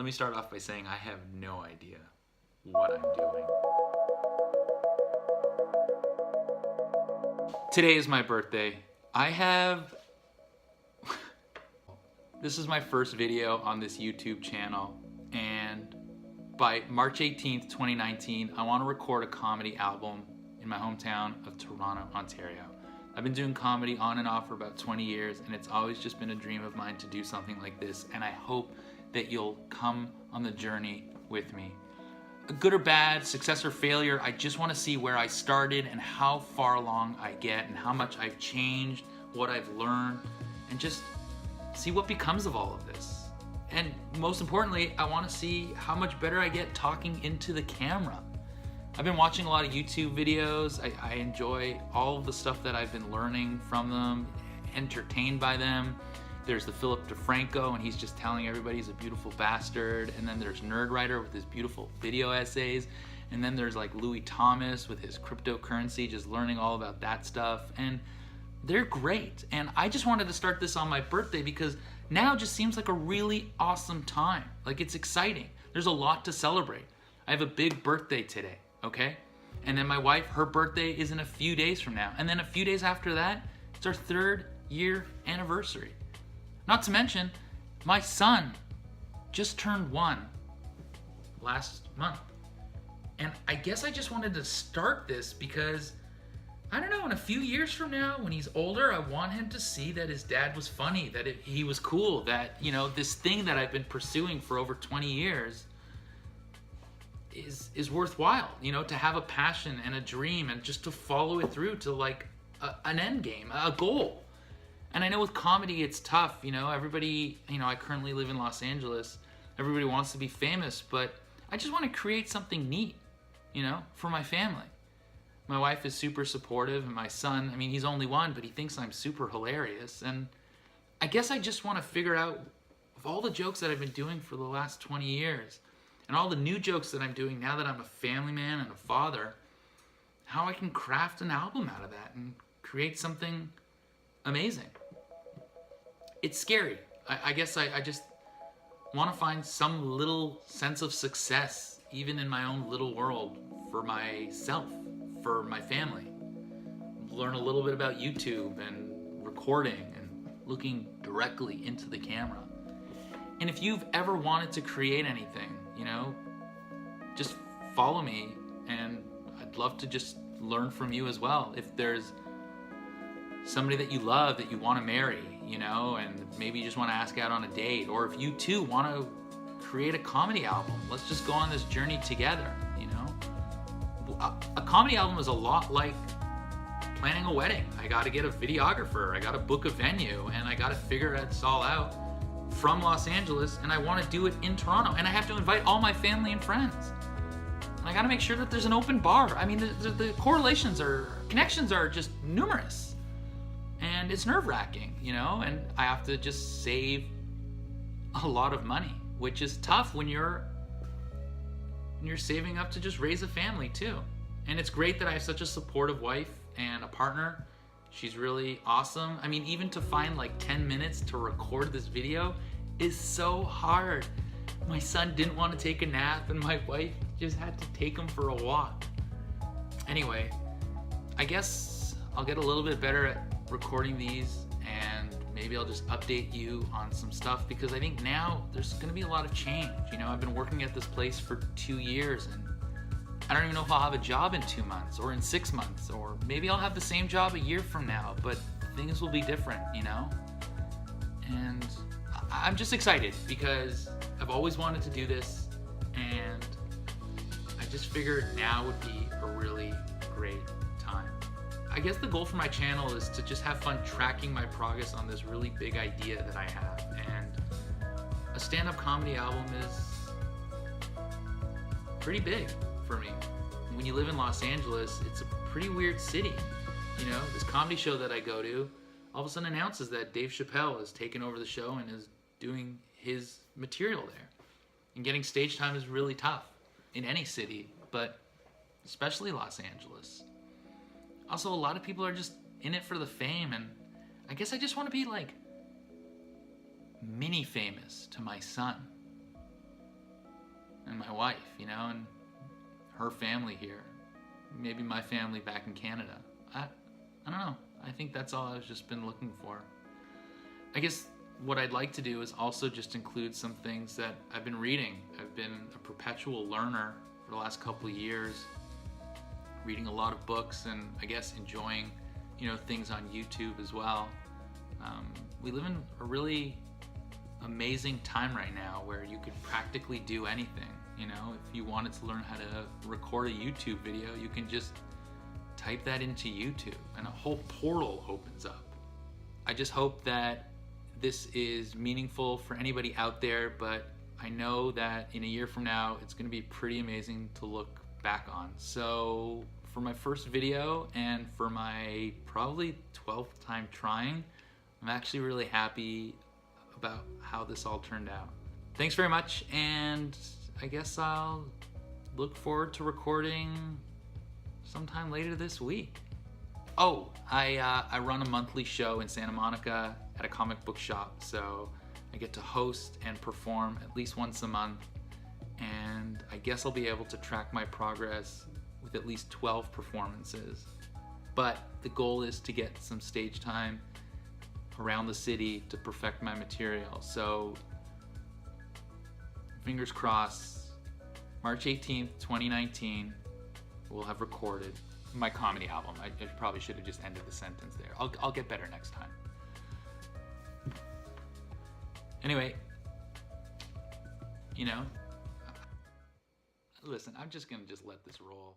Let me start off by saying I have no idea what I'm doing. Today is my birthday. This is my first video on this YouTube channel, and by March 18th, 2019, I want to record a comedy album in my hometown of Toronto, Ontario. I've been doing comedy on and off for about 20 years, and it's always just been a dream of mine to do something like this, and I hope that you'll come on the journey with me. Good or bad, success or failure, I just want to see where I started and how far along I get and how much I've changed, what I've learned, and just see what becomes of all of this. And most importantly, I want to see how much better I get talking into the camera. I've been watching a lot of YouTube videos. I enjoy all of the stuff that I've been learning from them, entertained by them. There's the Philip DeFranco, and he's just telling everybody he's a beautiful bastard. And then there's Nerdwriter with his beautiful video essays. And then there's like Louis Thomas with his cryptocurrency, just learning all about that stuff. And they're great. And I just wanted to start this on my birthday because now just seems like a really awesome time. Like, it's exciting. There's a lot to celebrate. I have a big birthday today, okay? And then my wife, her birthday is in a few days from now. And then a few days after that, it's our 3rd year anniversary. Not to mention, my son just turned 1 last month. And I guess I just wanted to start this because, I don't know, in a few years from now, when he's older, I want him to see that his dad was funny, that he was cool, that, you know, this thing that I've been pursuing for over 20 years is worthwhile, you know, to have a passion and a dream and just to follow it through to like an end game, a goal. And I know with comedy, it's tough, you know, everybody, you know, I currently live in Los Angeles. Everybody wants to be famous, but I just want to create something neat, you know, for my family. My wife is super supportive, and my son, I mean, he's only 1, but he thinks I'm super hilarious. And I guess I just want to figure out, of all the jokes that I've been doing for the last 20 years, and all the new jokes that I'm doing now that I'm a family man and a father, how I can craft an album out of that and create something amazing. It's scary. I guess I just want to find some little sense of success, even in my own little world, for myself, for my family. Learn a little bit about YouTube and recording and looking directly into the camera. And if you've ever wanted to create anything, you know, just follow me, and I'd love to just learn from you as well. If there's somebody that you love that you want to marry, you know, and maybe you just want to ask out on a date, or if you too want to create a comedy album, let's just go on this journey together, you know. A comedy album is a lot like planning a wedding. I got to get a videographer, I got to book a venue, and I got to figure it all out from Los Angeles, and I want to do it in Toronto, and I have to invite all my family and friends. And I got to make sure that there's an open bar. I mean, the connections are just numerous. And it's nerve-wracking, you know, and I have to just save a lot of money, which is tough when you're saving up to just raise a family too. And it's great that I have such a supportive wife and a partner. She's really awesome. I mean, even to find like 10 minutes to record this video is so hard. My son didn't want to take a nap, and my wife just had to take him for a walk. Anyway, I guess I'll get a little bit better at recording these, and maybe I'll just update you on some stuff, because I think now there's going to be a lot of change. You know, I've been working at this place for 2 years, and I don't even know if I'll have a job in 2 months or in 6 months, or maybe I'll have the same job a year from now, but things will be different, you know? And I'm just excited because I've always wanted to do this, and I just figured now would be a really great time. I guess the goal for my channel is to just have fun tracking my progress on this really big idea that I have. And a stand-up comedy album is pretty big for me. When you live in Los Angeles, it's a pretty weird city. You know, this comedy show that I go to all of a sudden announces that Dave Chappelle has taken over the show and is doing his material there. And getting stage time is really tough in any city, but especially Los Angeles. Also, a lot of people are just in it for the fame, and I guess I just want to be like mini famous to my son. my wife, you know, and her family here. Maybe my family back in Canada. I don't know. I think that's all I've just been looking for. I guess what I'd like to do is also just include some things that I've been reading. I've been a perpetual learner for the last couple of years, reading a lot of books and I guess enjoying, you know, things on YouTube as well. We live in a really amazing time right now where you could practically do anything. You know, if you wanted to learn how to record a YouTube video, you can just type that into YouTube and a whole portal opens up. I just hope that this is meaningful for anybody out there, but I know that in a year from now, it's gonna be pretty amazing to look back on. So for my first video and for my probably 12th time trying, I'm actually really happy about how this all turned out. Thanks very much, and I guess I'll look forward to recording sometime later this week. Oh, I run a monthly show in Santa Monica at a comic book shop, so I get to host and perform at least once a month, and I guess I'll be able to track my progress with at least 12 performances. But the goal is to get some stage time around the city to perfect my material. So fingers crossed, March 18th, 2019, we'll have recorded my comedy album. I probably should have just ended the sentence there. I'll get better next time. Anyway, you know, listen, I'm just gonna let this roll.